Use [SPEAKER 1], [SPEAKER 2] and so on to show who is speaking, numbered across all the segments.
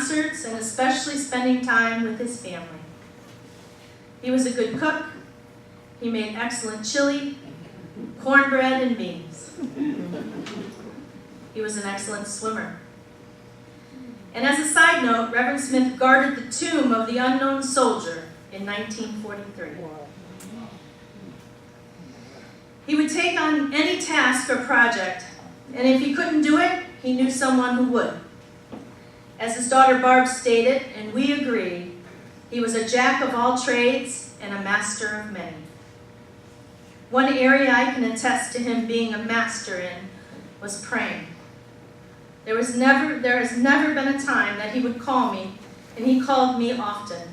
[SPEAKER 1] concerts, and especially spending time with his family. He was a good cook. He made excellent chili, cornbread, and beans. He was an excellent swimmer. And as a side note, Reverend Smith guarded the tomb of the unknown soldier in 1943. He would take on any task or project, and if he couldn't do it, he knew someone who would. As his daughter Barb stated, and we agree, he was a jack of all trades and a master of many. One area I can attest to him being a master in was praying. There has never been a time that he would call me, and he called me often,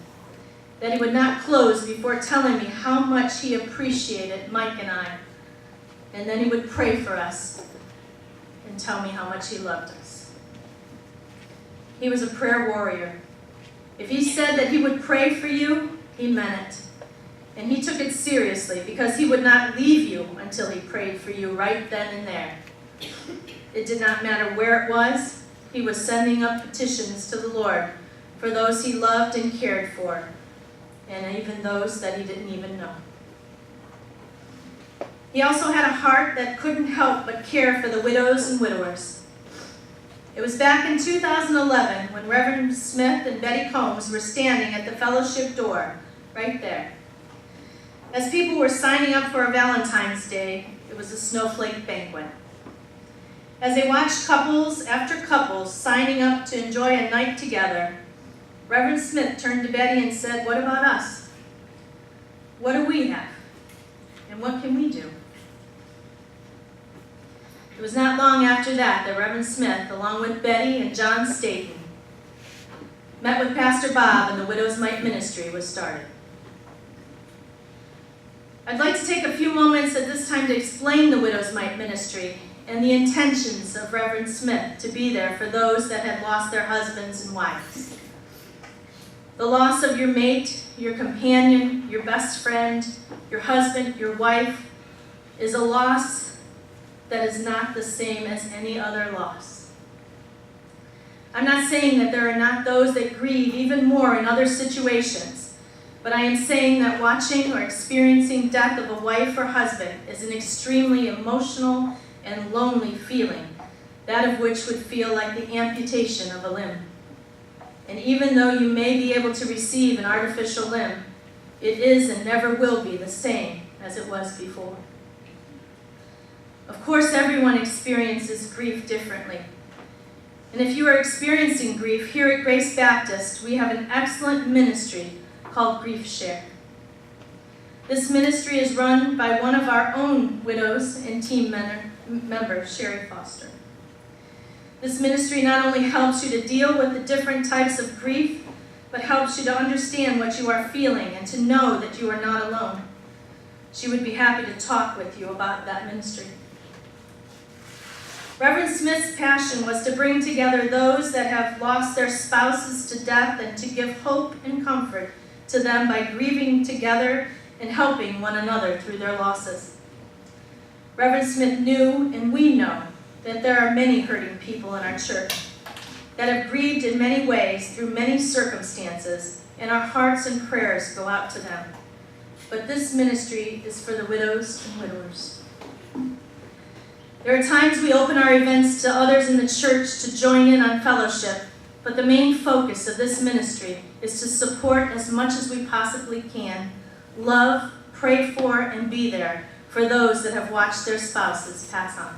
[SPEAKER 1] that he would not close before telling me how much he appreciated Mike and I, and then he would pray for us and tell me how much he loved us. He was a prayer warrior. If he said that he would pray for you, he meant it. And he took it seriously because he would not leave you until he prayed for you right then and there. It did not matter where it was. He was sending up petitions to the Lord for those he loved and cared for, and even those that he didn't even know. He also had a heart that couldn't help but care for the widows and widowers. It was back in 2011 when Reverend Smith and Betty Combs were standing at the fellowship door, right there. As people were signing up for a Valentine's Day, it was a snowflake banquet. As they watched couples after couples signing up to enjoy a night together, Reverend Smith turned to Betty and said, "What about us? What do we have? And what can we do?" It was not long after that Reverend Smith, along with Betty and John Staten, met with Pastor Bob and the Widow's Mite Ministry was started. I'd like to take a few moments at this time to explain the Widow's Mite Ministry and the intentions of Reverend Smith to be there for those that had lost their husbands and wives. The loss of your mate, your companion, your best friend, your husband, your wife, is a loss that is not the same as any other loss. I'm not saying that there are not those that grieve even more in other situations, but I am saying that watching or experiencing death of a wife or husband is an extremely emotional and lonely feeling, that of which would feel like the amputation of a limb. And even though you may be able to receive an artificial limb, it is and never will be the same as it was before. Of course, everyone experiences grief differently. And if you are experiencing grief, here at Grace Baptist, we have an excellent ministry called Grief Share. This ministry is run by one of our own widows and team member, Sherry Foster. This ministry not only helps you to deal with the different types of grief, but helps you to understand what you are feeling and to know that you are not alone. She would be happy to talk with you about that ministry. Reverend Smith's passion was to bring together those that have lost their spouses to death and to give hope and comfort to them by grieving together and helping one another through their losses. Reverend Smith knew, and we know, that there are many hurting people in our church that have grieved in many ways through many circumstances, and our hearts and prayers go out to them. But this ministry is for the widows and widowers. There are times we open our events to others in the church to join in on fellowship, but the main focus of this ministry is to support as much as we possibly can, love, pray for, and be there for those that have watched their spouses pass on.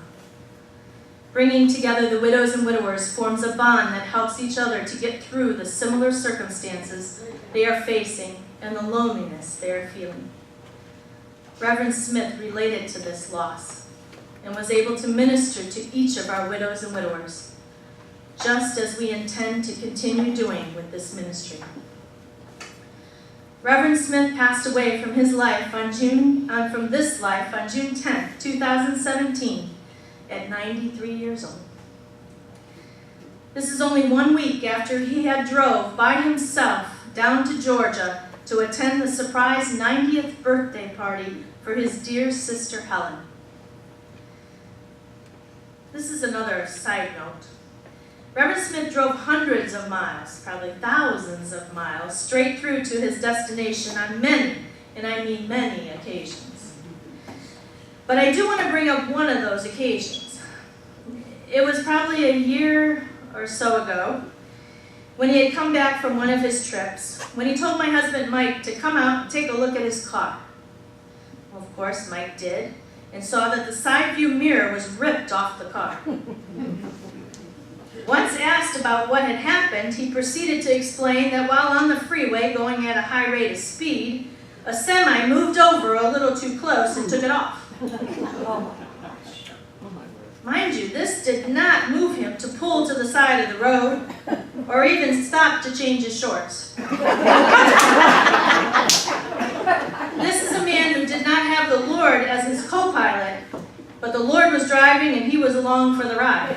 [SPEAKER 1] Bringing together the widows and widowers forms a bond that helps each other to get through the similar circumstances they are facing and the loneliness they are feeling. Reverend Smith related to this loss and was able to minister to each of our widows and widowers, just as we intend to continue doing with this ministry. Reverend Smith passed away from this life on June 10th, 2017, at 93 years old. This is only 1 week after he had drove by himself down to Georgia to attend the surprise 90th birthday party for his dear sister Helen. This is another side note. Reverend Smith drove hundreds of miles, probably thousands of miles, straight through to his destination on many, and I mean many, occasions. But I do want to bring up one of those occasions. It was probably a year or so ago, when he had come back from one of his trips, when he told my husband Mike to come out and take a look at his car. Well, of course, Mike did, and saw that the side view mirror was ripped off the car. Once asked about what had happened, he proceeded to explain that while on the freeway going at a high rate of speed, a semi moved over a little too close and took it off. Mind you, this did not move him to pull to the side of the road or even stop to change his shorts. This is a man who did not have the Lord as his co-pilot, but the Lord was driving and he was along for the ride.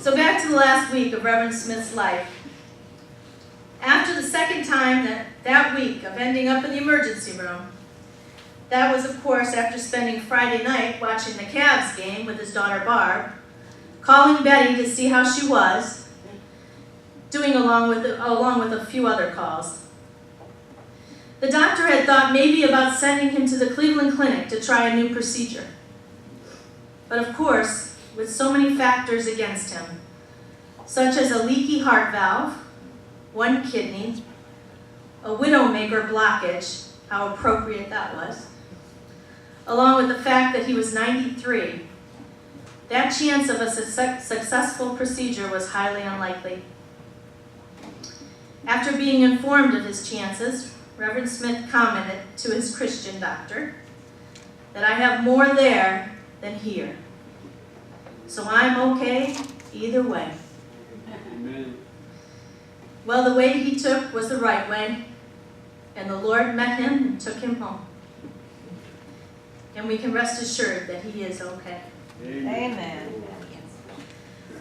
[SPEAKER 1] So back to the last week of Reverend Smith's life. After the second time that week of ending up in the emergency room, that was, of course, after spending Friday night watching the Cavs game with his daughter Barb, calling Betty to see how she was, doing along with a few other calls. The doctor had thought maybe about sending him to the Cleveland Clinic to try a new procedure. But of course, with so many factors against him, such as a leaky heart valve, one kidney, a widowmaker blockage, how appropriate that was, along with the fact that he was 93, that chance of a successful procedure was highly unlikely. After being informed of his chances, Reverend Smith commented to his Christian doctor that I have more there than here. So I'm okay either way.
[SPEAKER 2] Amen.
[SPEAKER 1] Well, the way he took was the right way, and the Lord met him and took him home. And we can rest assured that he is okay.
[SPEAKER 3] Amen.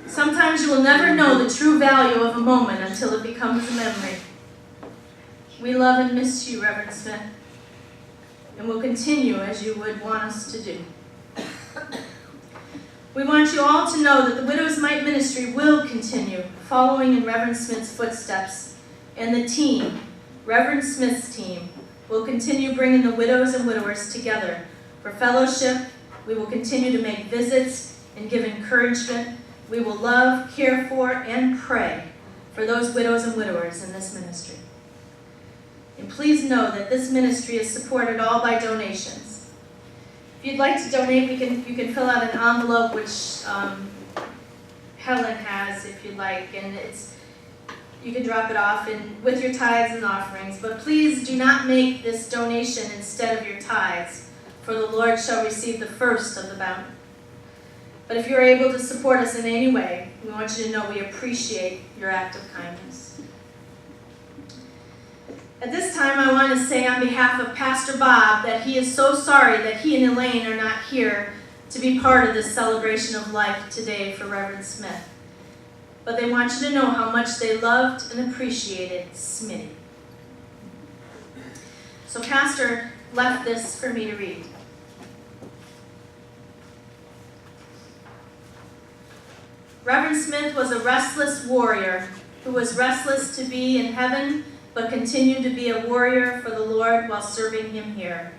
[SPEAKER 1] Sometimes you will never know the true value of a moment until it becomes a memory. We love and miss you, Reverend Smith, and will continue as you would want us to do. We want you all to know that the Widow's Mite Ministry will continue following in Reverend Smith's footsteps, and the team, Reverend Smith's team, will continue bringing the widows and widowers together for fellowship. We will continue to make visits and give encouragement. We will love, care for, and pray for those widows and widowers in this ministry. And please know that this ministry is supported all by donations. If you'd like to donate, you can fill out an envelope, which Helen has, if you'd like, and you can drop it off with your tithes and offerings. But please do not make this donation instead of your tithes, for the Lord shall receive the first of the bounty. But if you're able to support us in any way, we want you to know we appreciate your act of kindness. At this time, I want to say on behalf of Pastor Bob that he is so sorry that he and Elaine are not here to be part of this celebration of life today for Reverend Smith. But they want you to know how much they loved and appreciated Smitty. So Pastor left this for me to read. Reverend Smith was a restless warrior who was restless to be in heaven, but continued to be a warrior for the Lord while serving him here.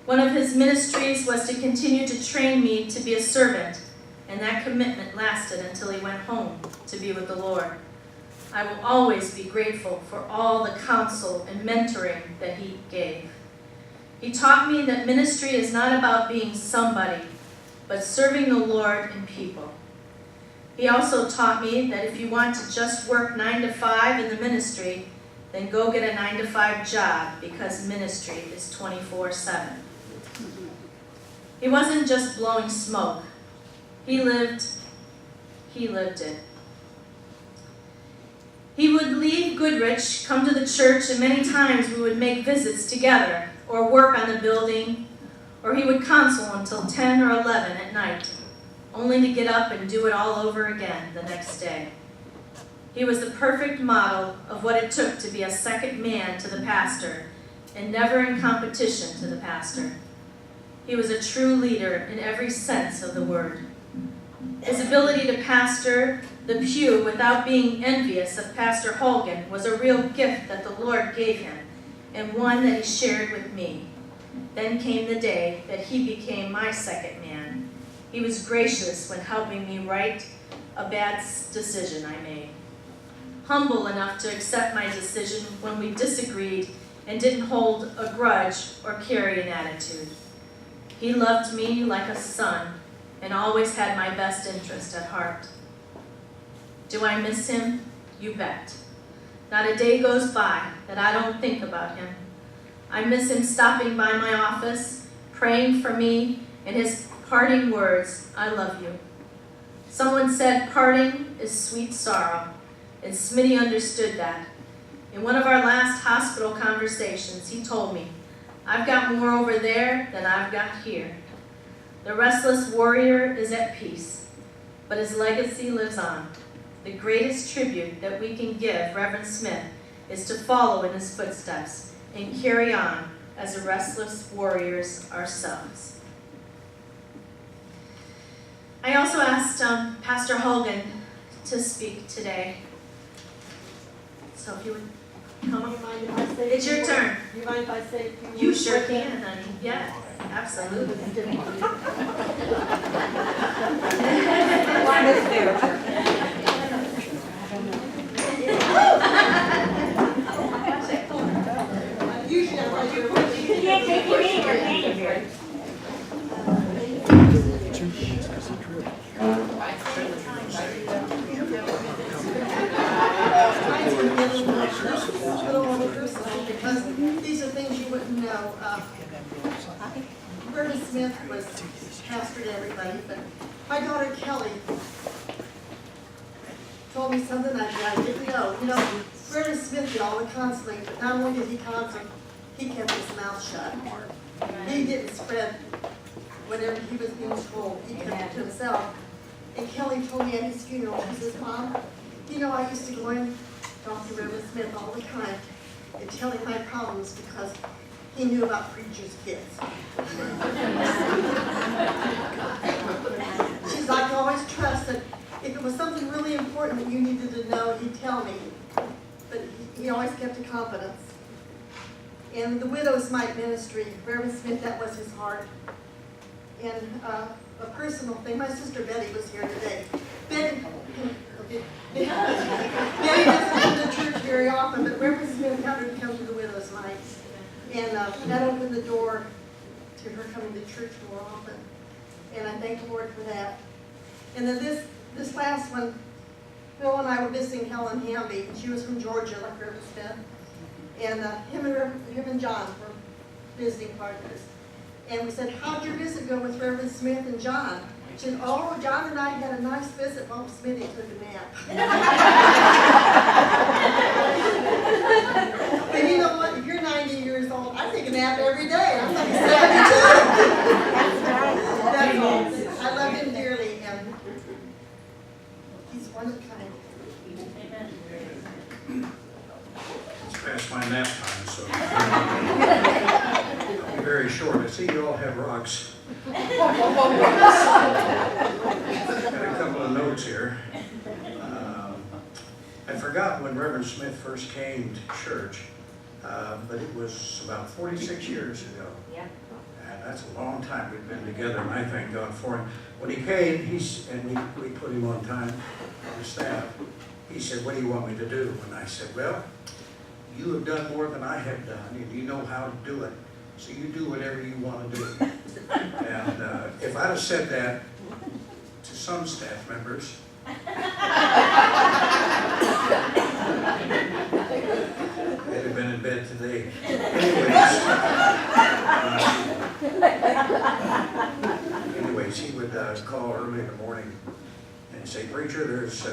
[SPEAKER 1] One of his ministries was to continue to train me to be a servant, and that commitment lasted until he went home to be with the Lord. I will always be grateful for all the counsel and mentoring that he gave. He taught me that ministry is not about being somebody, but serving the Lord and people. He also taught me that if you want to just work 9 to 5 in the ministry, then go get a 9 to 5 job, because ministry is 24/7. He wasn't just blowing smoke. He lived it. He would leave Goodrich, come to the church, and many times we would make visits together or work on the building, or he would counsel until 10 or 11 at night, only to get up and do it all over again the next day. He was the perfect model of what it took to be a second man to the pastor and never in competition to the pastor. He was a true leader in every sense of the word. His ability to pastor the pew without being envious of Pastor Holgen was a real gift that the Lord gave him, and one that he shared with me. Then came the day that he became my second man. He was gracious when helping me right a bad decision I made. Humble enough to accept my decision when we disagreed and didn't hold a grudge or carry an attitude. He loved me like a son and always had my best interest at heart. Do I miss him? You bet. Not a day goes by that I don't think about him. I miss him stopping by my office, praying for me, and his parting words, I love you. Someone said parting is sweet sorrow, and Smitty understood that. In one of our last hospital conversations, he told me, I've got more over there than I've got here. The restless warrior is at peace, but his legacy lives on. The greatest tribute that we can give Reverend Smith is to follow in his footsteps and carry on as the restless warriors ourselves. I also asked Pastor Holgen to speak today. So if you would come up. It's your turn.
[SPEAKER 3] You mind if I say a few words?
[SPEAKER 1] You sure can, honey. Yes, absolutely.
[SPEAKER 3] Usually I'm right here with you.
[SPEAKER 4] You can't take your name or name here.
[SPEAKER 3] Because these are things you wouldn't know. Reverend Smith was pastored everybody, but my daughter Kelly told me something I didn't know. You know, Reverend Smith did all the counseling, but not only did he counsel, he kept his mouth shut. He didn't spread whatever he was being told. He kept it to himself. And Kelly told me at his funeral, she says, Mom, you know, I used to go in talk to Reverend Smith all the time and tell him my problems because he knew about preachers' kids. She's like, I always trust that if it was something really important that you needed to know, he'd tell me. But he always kept a confidence. And the Widow's Mite Ministry, Reverend Smith, that was his heart. And a personal thing, my sister Betty was here today. Betty doesn't come to church very often, but Reverend Smith had her to come to the Widow's Mite. And that opened the door to her coming to church more often. And I thank the Lord for that. And then this last one, Phil and I were visiting Helen Hamby. She was from Georgia, like Reverend Smith. And him and John were visiting partners. And we said, how'd your visit go with Reverend Smith and John? She said, oh, John and I had a nice visit while Smitty took a nap. And you know what? If you're 90 years old, I take a nap every day. I'm like 72. That's all. I love him dearly, and he's one of a kind.
[SPEAKER 5] It's past my nap time, so I'll be very short. I see you all have rocks. Got a couple of notes here. I forgot when Reverend Smith first came to church, but it was about 46 years ago.
[SPEAKER 4] Yeah.
[SPEAKER 5] And that's a long time we've been together, and I thank God for him. When he came, and we put him on time on the staff, he said, what do you want me to do? And I said, well, you have done more than I have done, and you know how to do it. So you do whatever you want to do. And if I'd have said that to some staff members, they'd have been in bed today. Anyways, he would call early in the morning and say, preacher, there's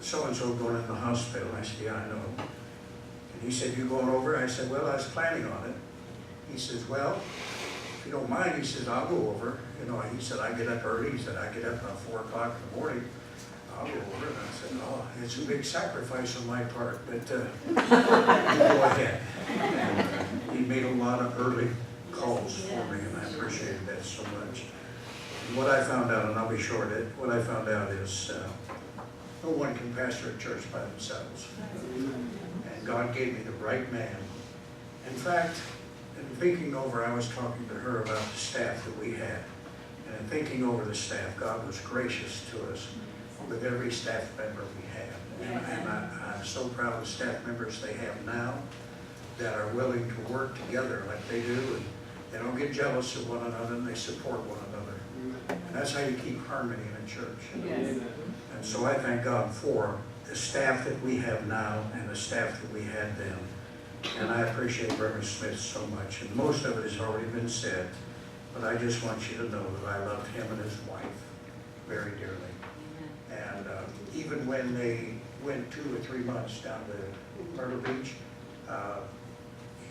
[SPEAKER 5] so-and-so going in the hospital. I said, yeah, I know. And he said, you going over? I said, well, I was planning on it. He says, well, if you don't mind, he says, I'll go over. You know, he said, I get up early. He said, I get up about 4 o'clock in the morning. I'll go over. And I said, oh, it's a big sacrifice on my part, but go ahead. And he made a lot of early calls for me, and I appreciated that so much. And what I found out, and I'll be short, what I found out is no one can pastor a church by themselves. And God gave me the right man. In fact, in thinking over, I was talking to her about the staff that we had. And in thinking over the staff, God was gracious to us with every staff member we had. And I'm so proud of the staff members they have now that are willing to work together like they do. And they don't get jealous of one another, and they support one another. And that's how you keep harmony in a church.
[SPEAKER 2] Amen.
[SPEAKER 5] And so I thank God for the staff that we have now and the staff that we had then. And I appreciate Reverend Smith so much. And most of it has already been said, but I just want you to know that I loved him and his wife very dearly. And even when they went 2 or 3 months down to Myrtle Beach,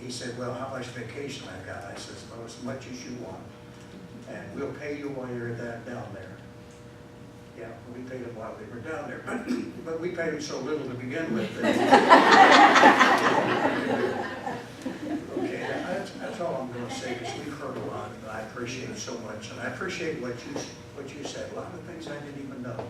[SPEAKER 5] he said, well, how much vacation I got? I said, well, as much as you want. And we'll pay you while you're down there. Yeah, we paid them while they were down there, but we paid them so little to begin with. Okay, that's all I'm going to say, because we've heard a lot, and I appreciate it so much, and I appreciate what you said. A lot of things I didn't even know.